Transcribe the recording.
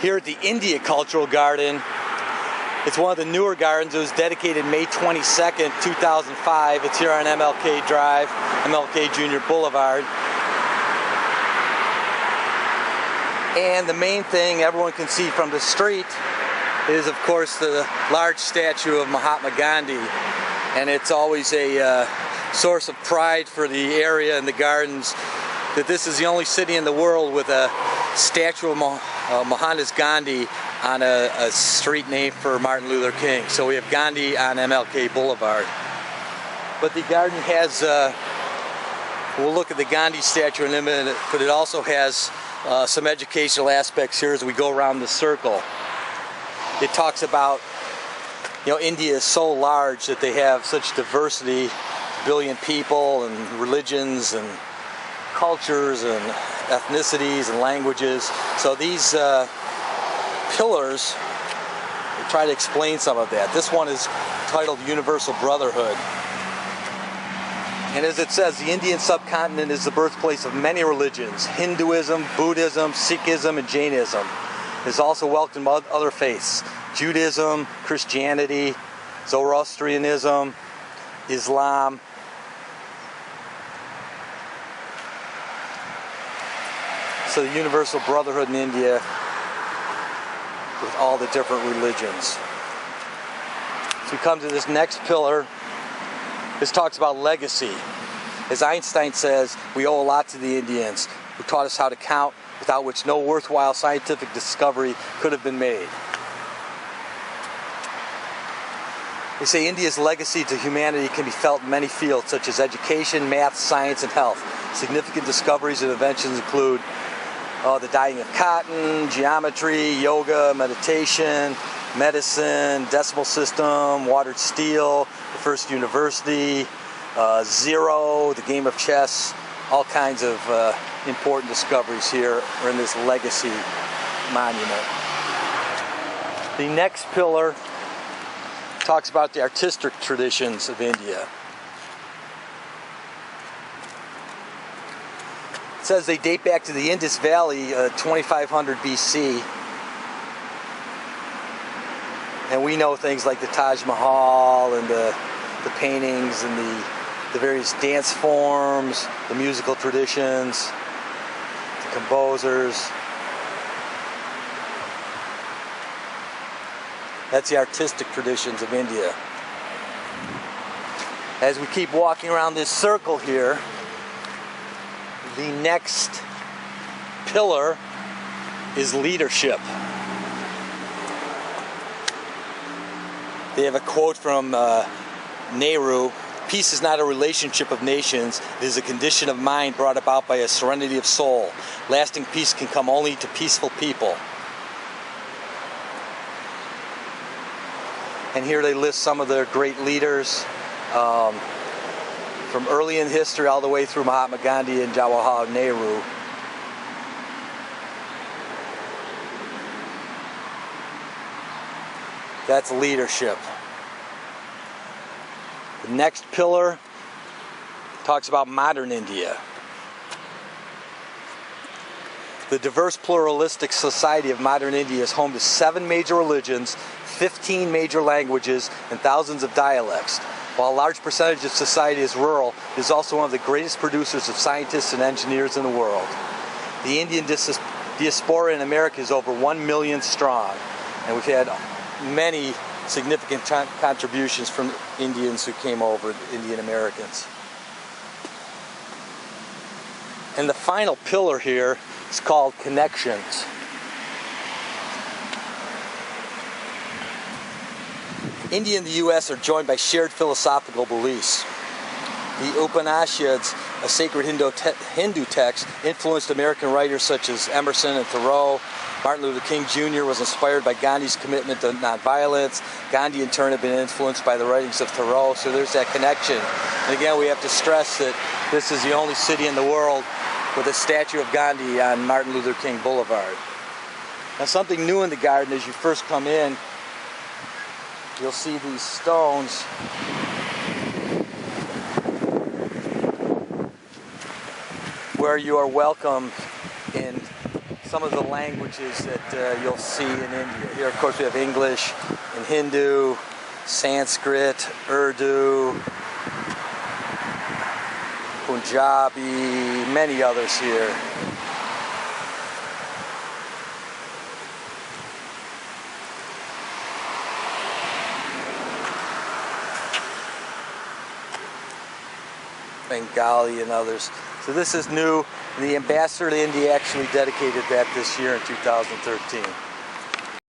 here at the India Cultural Garden. It's one of the newer gardens. It was dedicated May 22nd, 2005. It's here on MLK Drive, MLK Junior Boulevard. And the main thing everyone can see from the street is, of course, the large statue of Mahatma Gandhi. And it's always a source of pride for the area and the gardens that this is the only city in the world with a statue of Mahatma Gandhi on a street named for Martin Luther King. So we have Gandhi on MLK Boulevard. But the garden has, we'll look at the Gandhi statue in a minute, but it also has some educational aspects here as we go around the circle. It talks about, India is so large that they have such diversity, a billion people and religions and cultures and ethnicities and languages. So these pillars try to explain some of that. This one is titled Universal Brotherhood. And as it says, the Indian subcontinent is the birthplace of many religions: Hinduism, Buddhism, Sikhism, and Jainism. It has also welcomed other faiths: Judaism, Christianity, Zoroastrianism, Islam. So the Universal Brotherhood in India with all the different religions. So we come to this next pillar. This talks about legacy. As Einstein says, we owe a lot to the Indians who taught us how to count, without which no worthwhile scientific discovery could have been made. They say India's legacy to humanity can be felt in many fields, such as education, math, science, and health. Significant discoveries and inventions include the dyeing of cotton, geometry, yoga, meditation, medicine, decimal system, watered steel, the first university, zero, the game of chess. All kinds of important discoveries here are in this legacy monument. The next pillar talks about the artistic traditions of India. It says they date back to the Indus Valley, 2500 BC. And we know things like the Taj Mahal and the paintings and the various dance forms, the musical traditions, the composers. That's the artistic traditions of India. As we keep walking around this circle here, the next pillar is leadership. They have a quote from Nehru: "Peace is not a relationship of nations, it is a condition of mind brought about by a serenity of soul. Lasting peace can come only to peaceful people." And here they list some of their great leaders from early in history all the way through Mahatma Gandhi and Jawaharlal Nehru. That's leadership. The next pillar talks about modern India. The diverse pluralistic society of modern India is home to 7 major religions, 15 major languages, and thousands of dialects. While a large percentage of society is rural, it is also one of the greatest producers of scientists and engineers in the world. The Indian diaspora in America is over 1 million strong, and we've had many significant contributions from Indians who came over, Indian Americans. And the final pillar here is called connections. India and the U.S. are joined by shared philosophical beliefs. The Upanishads, a sacred Hindu text, influenced American writers such as Emerson and Thoreau. Martin Luther King Jr. was inspired by Gandhi's commitment to nonviolence. Gandhi, in turn, had been influenced by the writings of Thoreau, so there's that connection. And again, we have to stress that this is the only city in the world with a statue of Gandhi on Martin Luther King Boulevard. Now, something new in the garden as you first come in, you'll see these stones where you are welcomed in some of the languages that you'll see in India. Here, of course, we have English and Hindu, Sanskrit, Urdu, Punjabi, many others here. Bengali and others. So this is new. The ambassador to India actually dedicated that this year in 2013.